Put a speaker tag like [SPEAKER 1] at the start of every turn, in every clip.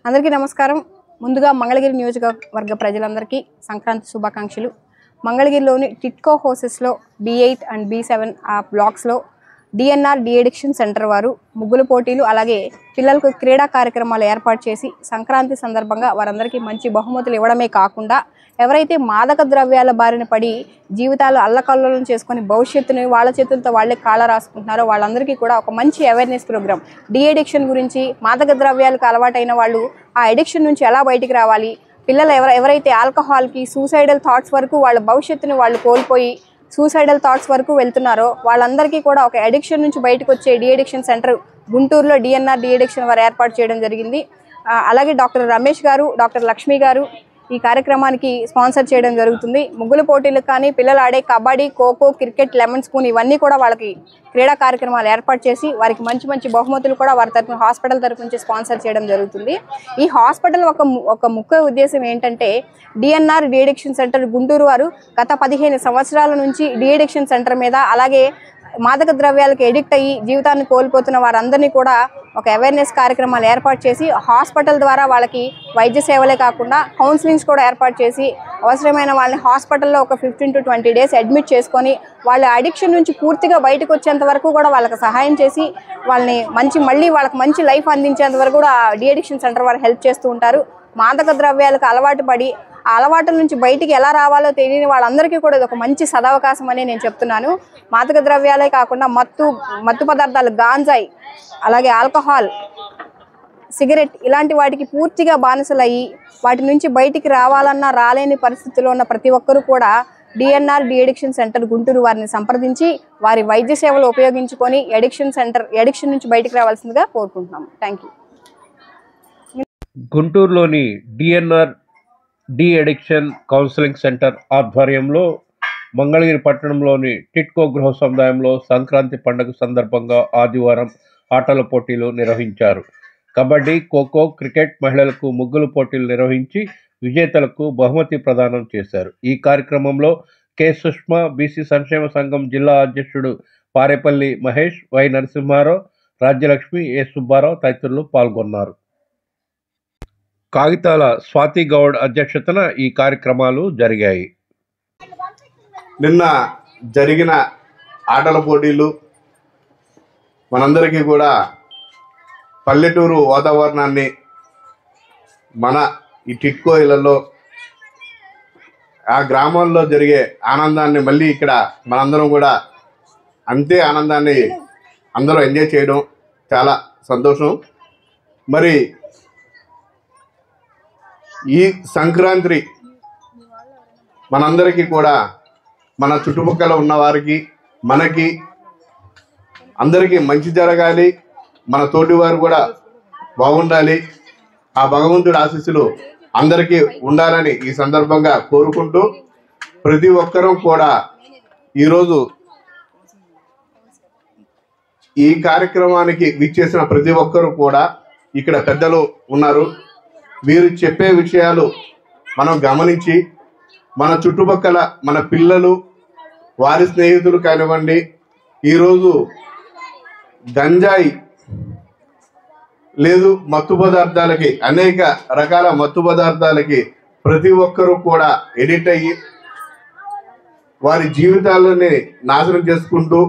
[SPEAKER 1] అందరికీ నమస్కారం. ముందుగా మంగళగిరి నియోజకవర్గ ప్రజలందరికీ సంక్రాంతి శుభాకాంక్షలు. మంగళగిరిలోని టిట్కో హౌసెస్లో B8 అండ్ B7 ఆ బ్లాక్స్లో DNR డి అడిక్షన్ సెంటర్ వారు ముగ్గుల పోటీలు అలాగే పిల్లలకు క్రీడా కార్యక్రమాలు ఏర్పాటు చేసి సంక్రాంతి సందర్భంగా వారందరికీ మంచి బహుమతులు ఇవ్వడమే కాకుండా ఎవరైతే మాదక ద్రవ్యాల బారిన పడి జీవితాలు అల్లకల్లోలం చేసుకొని భవిష్యత్తుని వాళ్ళ చేతులతో వాళ్ళే కాళ్ళ రాసుకుంటున్నారో వాళ్ళందరికీ కూడా ఒక మంచి అవేర్నెస్ ప్రోగ్రామ్ డి అడిక్షన్ గురించి, మాదక ద్రవ్యాలకు అలవాటైన వాళ్ళు ఆ అడిక్షన్ నుంచి ఎలా బయటికి రావాలి, పిల్లలు ఎవరైతే ఆల్కహాల్కి సూసైడల్ థాట్స్ వరకు వాళ్ళ భవిష్యత్తుని వాళ్ళు కోల్పోయి సూసైడల్ థాట్స్ వరకు వెళ్తున్నారో వాళ్ళందరికీ కూడా ఒక అడిక్షన్ నుంచి బయటకు వచ్చే డి అడిక్షన్ సెంటర్ గుంటూరులో DNR డి అడిక్షన్ వారు ఏర్పాటు చేయడం జరిగింది. అలాగే డాక్టర్ రమేష్ గారు, డాక్టర్ లక్ష్మి గారు ఈ కార్యక్రమానికి స్పాన్సర్ చేయడం జరుగుతుంది. ముగ్గుల పోటీలకు కానీ పిల్లలు ఆడే kabaddi, kho kho, cricket, lemon spoon ఇవన్నీ కూడా వాళ్ళకి క్రీడా కార్యక్రమాలు ఏర్పాటు చేసి వారికి మంచి మంచి బహుమతులు కూడా వారి తరఫున హాస్పిటల్ తరఫు నుంచి స్పాన్సర్ చేయడం జరుగుతుంది. ఈ హాస్పిటల్ ఒక ముఖ్య ఉద్దేశం ఏంటంటే DNR de addiction centre Guntur వారు గత 15 సంవత్సరాల నుంచి డి అడిక్షన్ సెంటర్ మీద అలాగే మాదక ద్రవ్యాలకు ఎడిక్ట్ అయ్యి జీవితాన్ని కోల్పోతున్న వారందరినీ కూడా ఒక అవేర్నెస్ కార్యక్రమాలు ఏర్పాటు చేసి హాస్పిటల్ ద్వారా వాళ్ళకి వైద్య సేవలే కాకుండా కౌన్సిలింగ్స్ కూడా ఏర్పాటు చేసి అవసరమైన వాళ్ళని హాస్పిటల్లో ఒక 15 to 20 డేస్ అడ్మిట్ చేసుకొని వాళ్ళ అడిక్షన్ నుంచి పూర్తిగా బయటకు వచ్చేంత వరకు కూడా వాళ్ళకి సహాయం చేసి వాళ్ళని మళ్ళీ వాళ్ళకి మంచి లైఫ్ అందించేంత వరకు కూడా డి అడిక్షన్ సెంటర్ వారు హెల్ప్ చేస్తూ ఉంటారు. మాదక ద్రవ్యాలకు అలవాటు పడి ఆ అలవాటుల నుంచి బయటికి ఎలా రావాలో తెలియని వాళ్ళందరికీ కూడా ఇది ఒక మంచి సదవకాశం అని నేను చెప్తున్నాను. మాదక ద్రవ్యాలే కాకుండా మత్తు పదార్థాలు, గాంజాయి, అలాగే ఆల్కహాల్, సిగరెట్ ఇలాంటి వాటికి పూర్తిగా బానిసలయ్యి వాటి నుంచి బయటికి రావాలన్నా రాలేని పరిస్థితిలో ఉన్న ప్రతి ఒక్కరూ కూడా DNR de addiction centre Guntur వారిని సంప్రదించి వారి వైద్య సేవలు ఉపయోగించుకొని అడిక్షన్ నుంచి బయటికి రావాల్సిందిగా కోరుకుంటున్నాము. Thank you.
[SPEAKER 2] గుంటూరులోని DNR de addiction counselling centre ఆధ్వర్యంలో మంగళగిరి పట్టణంలోని టిట్కో గృహ సముదాయంలో సంక్రాంతి పండుగ సందర్భంగా ఆదివారం ఆటల పోటీలు నిర్వహించారు. కబడ్డీ, ఖోఖో, క్రికెట్, మహిళలకు ముగ్గులు పోటీలు నిర్వహించి విజేతలకు బహుమతి ప్రదానం చేశారు. ఈ కార్యక్రమంలో కె. సుష్మా, బీసీ సంక్షేమ సంఘం జిల్లా అధ్యక్షుడు పారేపల్లి మహేష్, వై. నరసింహారావు, రాజ్యలక్ష్మి, ఏ. సుబ్బారావు తదితరులు పాల్గొన్నారు. కాగితాల స్వాతి గౌడ్ అధ్యక్షతన ఈ కార్యక్రమాలు జరిగాయి.
[SPEAKER 3] నిన్న జరిగిన ఆటల పోటీలు మనందరికీ కూడా పల్లెటూరు వాతావరణాన్ని మన ఈ టిట్కో ఇళ్లలో ఆ గ్రామాల్లో జరిగే ఆనందాన్ని మళ్ళీ ఇక్కడ మనందరం కూడా అంతే ఆనందాన్ని అందరూ ఎంజాయ్ చేయడం చాలా సంతోషం. మరి ఈ సంక్రాంతి మనందరికీ కూడా మన చుట్టుపక్కల ఉన్న వారికి మనకి అందరికీ మంచి జరగాలి, మన తోటి వారు కూడా బాగుండాలి, ఆ భగవంతుడి ఆశీస్సులు అందరికీ ఉండాలని ఈ సందర్భంగా కోరుకుంటూ ప్రతి ఒక్కరూ కూడా ఈరోజు ఈ కార్యక్రమానికి విచ్చేసిన ప్రతి ఒక్కరూ కూడా ఇక్కడ పెద్దలు ఉన్నారు. వీరు చెప్పే విషయాలు మనం గమనించి మన చుట్టుపక్కల మన పిల్లలు, వారి స్నేహితులు కానివ్వండి, ఈరోజు గంజాయి లేదు మత్తు పదార్థాలకి, అనేక రకాల మత్తు పదార్థాలకి ప్రతి ఒక్కరూ కూడా ఎడిట్ అయ్యి వారి జీవితాలని నాశనం చేసుకుంటూ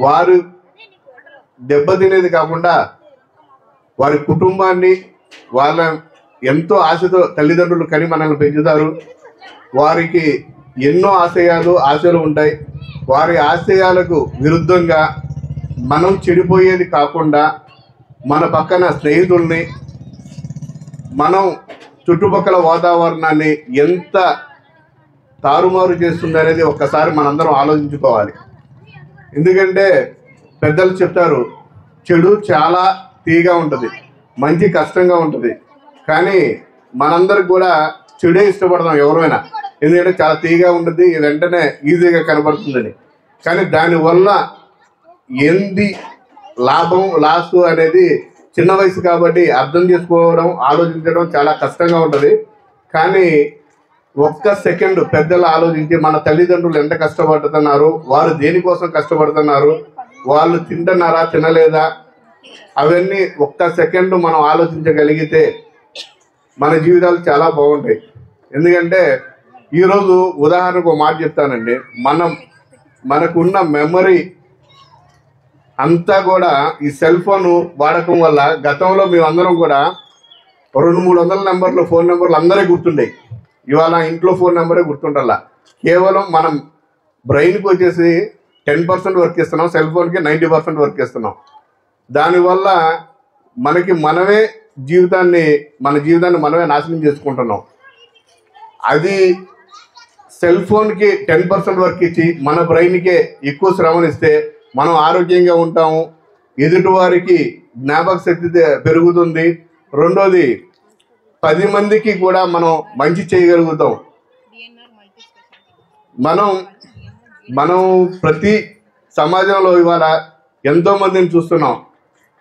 [SPEAKER 3] వారు దెబ్బతినేది కాకుండా వారి కుటుంబాన్ని వాళ్ళ ఎంతో ఆశతో తల్లిదండ్రులు కని మనల్ని పెంచుతారు. వారికి ఎన్నో ఆశయాలు ఉంటాయి. వారి ఆశయాలకు విరుద్ధంగా మనం చెడిపోయేది కాకుండా మన పక్కన స్నేహితుల్ని, మనం చుట్టుపక్కల వాతావరణాన్ని ఎంత తారుమారు చేస్తుంది అనేది ఒక్కసారి మనందరం ఆలోచించుకోవాలి. ఎందుకంటే పెద్దలు చెప్తారు, చెడు చాలా తీగా ఉంటుంది, మంచి కష్టంగా ఉంటుంది. కానీ మనందరికి కూడా చెడే ఇష్టపడతాం ఎవరైనా, ఎందుకంటే చాలా తీగా ఉంటుంది, వెంటనే ఈజీగా కనబడుతుందని. కానీ దానివల్ల ఏంది లాభం లాస్ అనేది చిన్న వయసు కాబట్టి అర్థం చేసుకోవడం, ఆలోచించడం చాలా కష్టంగా ఉంటుంది. కానీ ఒక్క సెకండ్ పెద్దలు ఆలోచించి మన తల్లిదండ్రులు ఎంత కష్టపడుతున్నారు, వారు దేనికోసం కష్టపడుతున్నారు, వాళ్ళు తింటున్నారా తినలేదా అవన్నీ ఒక్క సెకండ్ మనం ఆలోచించగలిగితే మన జీవితాలు చాలా బాగుంటాయి. ఎందుకంటే ఈరోజు ఉదాహరణకు ఒక మాట చెప్తానండి. మనకున్న మెమరీ అంతా కూడా ఈ సెల్ ఫోన్ వాడకం వల్ల గతంలో మేమందరం కూడా 200-300 నెంబర్లు ఫోన్ నెంబర్లు అందరికీ గుర్తుండే. ఇవాళ ఇంట్లో ఫోన్ నెంబరే గుర్తుండాల. కేవలం మనం బ్రెయిన్కి వచ్చేసి 10% వర్క్ ఇస్తున్నాం, సెల్ ఫోన్కి 90% వర్క్ ఇస్తున్నాం. దానివల్ల మనమే మన జీవితాన్ని మనమే నాశనం చేసుకుంటున్నాం. అది సెల్ ఫోన్కి 10% వర్క్ ఇచ్చి మన బ్రెయిన్కే ఎక్కువ శ్రమనిస్తే మనం ఆరోగ్యంగా ఉంటాము, ఎదుటివారికి జ్ఞాపక శక్తి పెరుగుతుంది. రెండోది 10 మందికి కూడా మనం మంచి చేయగలుగుతాం. మనం ప్రతి సమాజంలో ఇవాళ ఎంతో మందిని చూస్తున్నాం.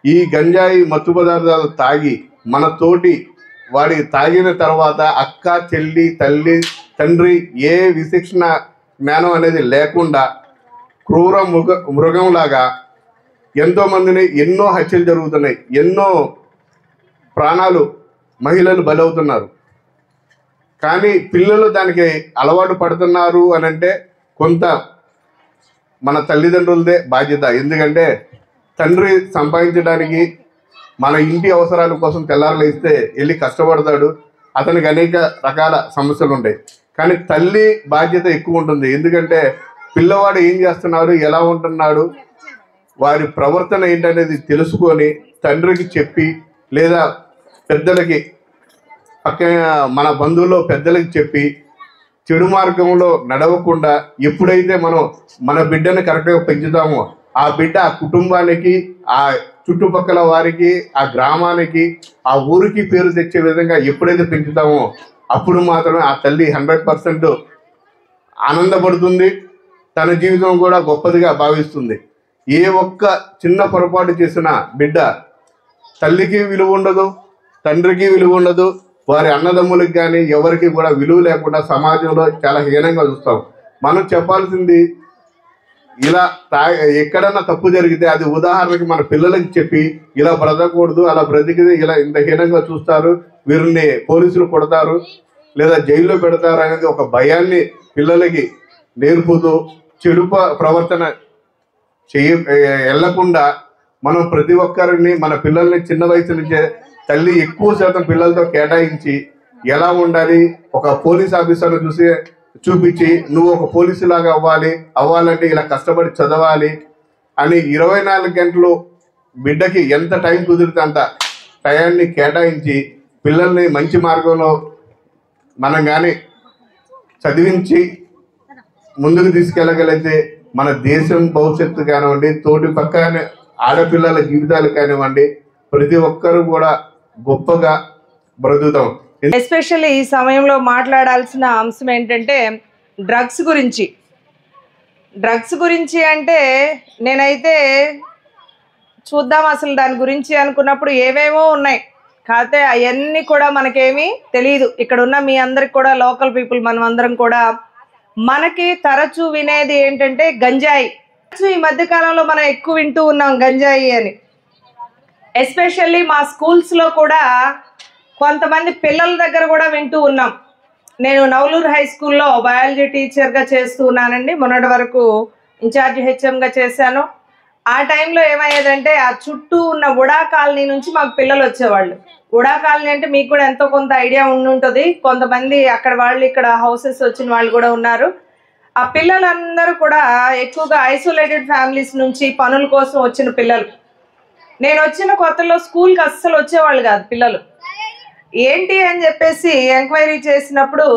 [SPEAKER 3] ఈ గంజాయి మత్తు పదార్థాలు తాగి మన తోటి వాడి తాగిన తర్వాత అక్క చెల్లి తల్లి తండ్రి ఏ విశిక్షణ జ్ఞానం అనేది లేకుండా క్రూర మృగంలాగా ఎంతో మందిని ఎన్నో హత్యలు జరుగుతున్నాయి, ఎన్నో ప్రాణాలు మహిళలు బలవుతున్నారు. కానీ పిల్లలు దానికి అలవాటు పడుతున్నారు అని అంటే కొంత మన తల్లిదండ్రులదే బాధ్యత. ఎందుకంటే తండ్రి సంపాదించడానికి మన ఇంటి అవసరాల కోసం తెల్లారలేస్తే వెళ్ళి కష్టపడతాడు, అతనికి అనేక రకాల సమస్యలు ఉంటాయి. కానీ తల్లి బాధ్యత ఎక్కువ ఉంటుంది. ఎందుకంటే పిల్లవాడు ఏం చేస్తున్నాడు, ఎలా ఉంటున్నాడు, వారి ప్రవర్తన ఏంటనేది తెలుసుకొని తండ్రికి చెప్పి లేదా పెద్దలకి మన బంధువుల్లో పెద్దలకి చెప్పి చెడు మార్గంలో నడవకుండా ఎప్పుడైతే మనం మన బిడ్డను కరెక్ట్గా పెంచుతామో ఆ బిడ్డ ఆ కుటుంబానికి, ఆ చుట్టుపక్కల వారికి, ఆ గ్రామానికి, ఆ ఊరికి పేరు తెచ్చే విధంగా ఎప్పుడైతే పెంచుతామో అప్పుడు మాత్రమే ఆ తల్లి 100% ఆనందపడుతుంది, తన జీవితం కూడా గొప్పదిగా భావిస్తుంది. ఏ ఒక్క చిన్న పొరపాటు చేసిన బిడ్డ తల్లికి విలువ ఉండదు, తండ్రికి విలువ ఉండదు, వారి అన్నదమ్ములకు కానీ ఎవరికి కూడా విలువ లేకుండా సమాజంలో చాలా హీనంగా చూస్తాం. మనం చెప్పాల్సింది ఇలా ఎక్కడన్నా తప్పు జరిగితే అది ఉదాహరణకి మన పిల్లలకి చెప్పి ఇలా బ్రతకూడదు, అలా బ్రతికితే ఇలా ఇంత హీనంగా చూస్తారు, వీరిని పోలీసులు కొడతారు లేదా జైల్లో పెడతారు అనేది ఒక భయాన్ని పిల్లలకి నేర్పుతూ చెడు ప్రవర్తన వెళ్ళకుండా మనం ప్రతి ఒక్కరిని మన పిల్లల్ని చిన్న వయసు నుంచే తల్లి ఎక్కువ శాతం పిల్లలతో కేటాయించి ఎలా ఉండాలి, ఒక పోలీస్ ఆఫీసర్ను చూపించి నువ్వు ఒక పోలీసు లాగా అవ్వాలంటే ఇలా కష్టపడి చదవాలి అని 24 గంటలు బిడ్డకి ఎంత టైం కుదిరితే అంత టయాన్ని కేటాయించి పిల్లల్ని మంచి మార్గంలో మనం కానీ చదివించి ముందుకు తీసుకెళ్ళగలిగితే మన దేశం భవిష్యత్తు కానివ్వండి, తోటి పక్కన ఆడపిల్లల జీవితాలు కానివ్వండి, ప్రతి ఒక్కరూ కూడా గొప్పగా బ్రతుకుతాం.
[SPEAKER 4] ఎస్పెషల్లీ ఈ సమయంలో మాట్లాడాల్సిన అంశం ఏంటంటే డ్రగ్స్ గురించి అంటే నేనైతే చూద్దాం అసలు దాని గురించి అనుకున్నప్పుడు ఏవేవో ఉన్నాయి, కాకపోతే అవన్నీ కూడా మనకేమీ తెలియదు. ఇక్కడ ఉన్న మీ అందరికి కూడా లోకల్ పీపుల్ మనం అందరం కూడా మనకి తరచూ వినేది ఏంటంటే గంజాయి. ఈ మధ్యకాలంలో మనం ఎక్కువ వింటూ ఉన్నాం గంజాయి అని. ఎస్పెషల్లీ మా స్కూల్స్లో కూడా కొంతమంది పిల్లల దగ్గర కూడా వింటూ ఉన్నాం. నేను నవలూరు హై స్కూల్లో బయాలజీ టీచర్గా చేస్తూ ఉన్నానండి. మొన్నటి వరకు ఇన్ఛార్జ్ హెచ్ఎంగా చేశాను. ఆ టైంలో ఏమయ్యేదంటే ఆ చుట్టూ ఉన్న ఉడా కాలనీ నుంచి మాకు పిల్లలు వచ్చేవాళ్ళు. ఉడా కాలనీ అంటే మీకు కూడా ఎంతో కొంత ఐడియా ఉండుంటుంది. కొంతమంది అక్కడ వాళ్ళు ఇక్కడ హౌసెస్ వచ్చిన వాళ్ళు కూడా ఉన్నారు. ఆ పిల్లలందరూ కూడా ఎక్కువగా ఐసోలేటెడ్ ఫ్యామిలీస్ నుంచి పనుల కోసం వచ్చిన పిల్లలు. నేను వచ్చిన కొత్తలో స్కూల్కి అస్సలు వచ్చేవాళ్ళు కాదు పిల్లలు. ఏంటి అని చెప్పేసి ఎంక్వైరీ చేసినప్పుడు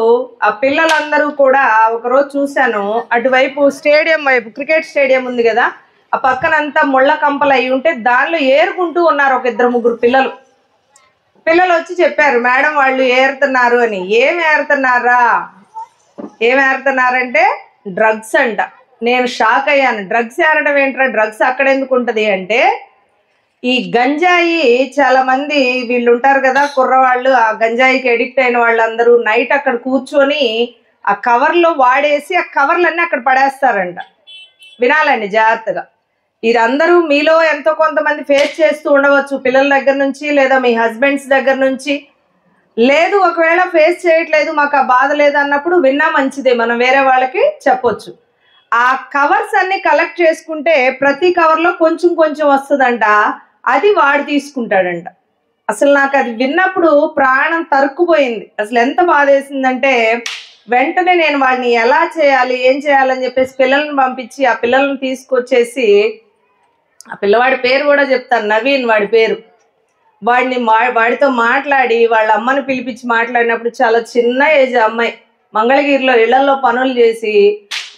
[SPEAKER 4] ఆ పిల్లలందరూ కూడా ఒకరోజు చూశాను, అటువైపు స్టేడియం వైపు క్రికెట్ స్టేడియం ఉంది కదా, ఆ పక్కనంతా ముళ్ళ కంపలు అయి ఉంటే దానిలో ఏరుకుంటూ ఉన్నారు ఒక 2-3 పిల్లలు వచ్చి చెప్పారు, మేడం వాళ్ళు ఏరుతున్నారు అని. ఏం ఏరుతున్నారంటే డ్రగ్స్ అంట. నేను షాక్ అయ్యాను. డ్రగ్స్ ఏరడం ఏంట్రా, డ్రగ్స్ అక్కడ ఎందుకు ఉంటుంది అంటే ఈ గంజాయి చాలా మంది వీళ్ళు ఉంటారు కదా కుర్రవాళ్ళు, ఆ గంజాయికి ఎడిక్ట్ అయిన వాళ్ళందరూ నైట్ అక్కడ కూర్చొని ఆ కవర్లో వాడేసి ఆ కవర్లన్నీ అక్కడ పడేస్తారంట. వినాలండి జాగ్రత్తగా. ఇది అందరూ మీలో ఎంతో కొంతమంది ఫేస్ చేస్తూ ఉండవచ్చు, పిల్లల దగ్గర నుంచి లేదా మీ హస్బెండ్స్ దగ్గర నుంచి. లేదు ఒకవేళ ఫేస్ చేయట్లేదు, మాకు ఆ బాధ లేదు అన్నప్పుడు విన్నా మంచిదే, మనం వేరే వాళ్ళకి చెప్పొచ్చు. ఆ కవర్స్ అన్ని కలెక్ట్ చేసుకుంటే ప్రతి కవర్లో కొంచెం కొంచెం వస్తుందంట, అది వాడు తీసుకుంటాడంట. అసలు నాకు అది విన్నప్పుడు ప్రాణం తరుక్కుపోయింది. అసలు ఎంత బాధ వేసిందంటే వెంటనే నేను వాడిని ఎలా చేయాలి ఏం చేయాలని చెప్పేసి పిల్లల్ని పంపించి ఆ పిల్లల్ని తీసుకొచ్చేసి, ఆ పిల్లవాడి పేరు కూడా చెప్తాను, నవీన్ వాడి పేరు. వాడితో మాట్లాడి వాళ్ళ అమ్మని పిలిపించి మాట్లాడినప్పుడు చాలా చిన్న ఏజ్ అమ్మాయి, మంగళగిరిలో ఇళ్లలో పనులు చేసి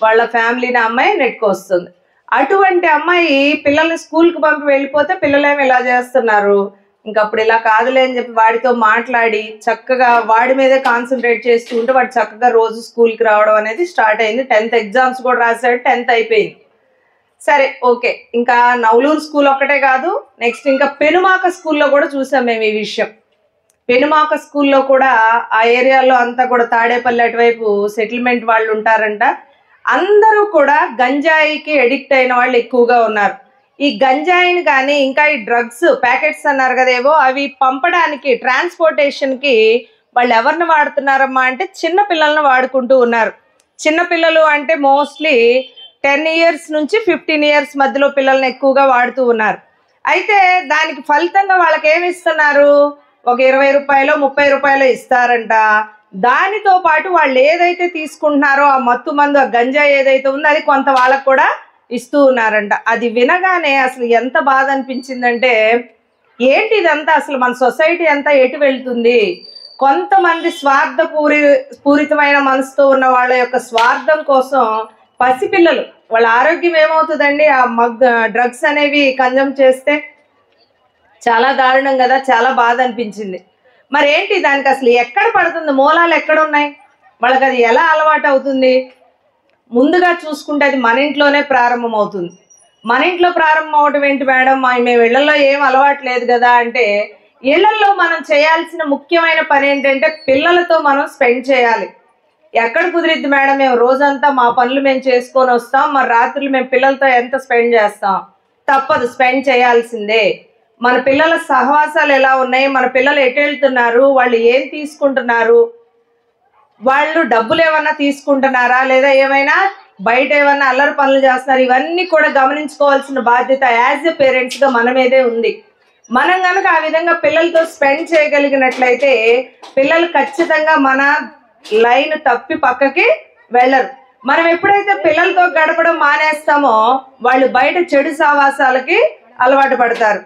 [SPEAKER 4] వాళ్ళ ఫ్యామిలీని అమ్మాయి నెట్టుకొస్తుంది. అటువంటి అమ్మాయి పిల్లల్ని స్కూల్కి పంపి వెళ్ళిపోతే పిల్లలేమి ఇలా చేస్తున్నారు, ఇంకప్పుడు ఇలా కాదులే అని చెప్పి వాడితో మాట్లాడి చక్కగా వాడి మీదే కాన్సన్ట్రేట్ చేస్తూ ఉంటే వాడు చక్కగా రోజు స్కూల్కి రావడం అనేది స్టార్ట్ అయింది. 10th ఎగ్జామ్స్ కూడా రాశాడు, 10th అయిపోయింది. సరే ఓకే, ఇంకా నవలూరు స్కూల్ ఒక్కటే కాదు, నెక్స్ట్ ఇంకా పెనుమాక స్కూల్లో కూడా చూసాం మేము ఈ విషయం. పెనుమాక స్కూల్లో కూడా ఆ ఏరియాలో అంతా కూడా తాడేపల్లి అటువైపు సెటిల్మెంట్ వాళ్ళు ఉంటారంట. అందరూ కూడా గంజాయికి ఎడిక్ట్ అయిన వాళ్ళు ఎక్కువగా ఉన్నారు. ఈ గంజాయిని కానీ ఇంకా ఈ డ్రగ్స్ ప్యాకెట్స్ అన్నారు కదేవో, అవి పంపడానికి ట్రాన్స్పోర్టేషన్కి వాళ్ళు ఎవరిని వాడుతున్నారమ్మా అంటే చిన్న పిల్లల్ని వాడుకుంటూ ఉన్నారు. చిన్నపిల్లలు అంటే మోస్ట్లీ 10 years నుంచి 15 years మధ్యలో పిల్లల్ని ఎక్కువగా వాడుతూ ఉన్నారు. అయితే దానికి ఫలితంగా వాళ్ళకి ఏమి ఇస్తున్నారు, ఒక 20 రూపాయలు 30 రూపాయలు ఇస్తారంట. దానితో పాటు వాళ్ళు ఏదైతే తీసుకుంటున్నారో ఆ మత్తు మందు, ఆ గంజా ఏదైతే ఉందో అది కొంత వాళ్ళకు కూడా ఇస్తూ ఉన్నారంట. అది వినగానే అసలు ఎంత బాధ అనిపించిందంటే, ఏంటి ఇదంతా, అసలు మన సొసైటీ అంతా ఎటు వెళ్తుంది? కొంతమంది పూరితమైన మనసుతో ఉన్న వాళ్ళ యొక్క స్వార్థం కోసం పసిపిల్లలు వాళ్ళ ఆరోగ్యం ఏమవుతుందండి ఆ డ్రగ్స్ అనేవి కన్జ్యూమ్ చేస్తే? చాలా దారుణం కదా, చాలా బాధ అనిపించింది. మరి ఏంటి దానికి అసలు ఎక్కడ పడుతుంది, మూలాలు ఎక్కడ ఉన్నాయి, వాళ్ళకి అది ఎలా అలవాటు అవుతుంది? ముందుగా చూసుకుంటే అది మన ఇంట్లోనే ప్రారంభం అవుతుంది. మన ఇంట్లో ప్రారంభం అవడం ఏంటి మేడం, మేము ఇళ్లలో ఏం అలవాటు లేదు కదా అంటే, ఇళ్లలో మనం చేయాల్సిన ముఖ్యమైన పని ఏంటంటే పిల్లలతో మనం స్పెండ్ చేయాలి. ఎక్కడ కుదిరిద్ది మేడం, మేము రోజంతా మా పనులు మేము చేసుకొని వస్తాం, మరి రాత్రులు మేము పిల్లలతో ఎంత స్పెండ్ చేస్తాం? తప్పదు, స్పెండ్ చేయాల్సిందే. మన పిల్లల సహవాసాలు ఎలా ఉన్నాయి, మన పిల్లలు ఎటు వెళ్తున్నారు, వాళ్ళు ఏం తీసుకుంటున్నారు, వాళ్ళు డబ్బులు ఏమన్నా తీసుకుంటున్నారా, లేదా ఏమైనా బయట ఏమన్నా అల్లరి పనులు చేస్తున్నారు, ఇవన్నీ కూడా గమనించుకోవాల్సిన బాధ్యత యాజ్ ఎ పేరెంట్స్గా మన మీదే ఉంది. మనం కనుక ఆ విధంగా పిల్లలతో స్పెండ్ చేయగలిగినట్లయితే పిల్లలు ఖచ్చితంగా మన లైన్ తప్పి పక్కకి వెళ్ళరు. మనం ఎప్పుడైతే పిల్లలతో గడపడం మానేస్తామో వాళ్ళు బయట చెడు సావాసాలకి అలవాటు పడతారు.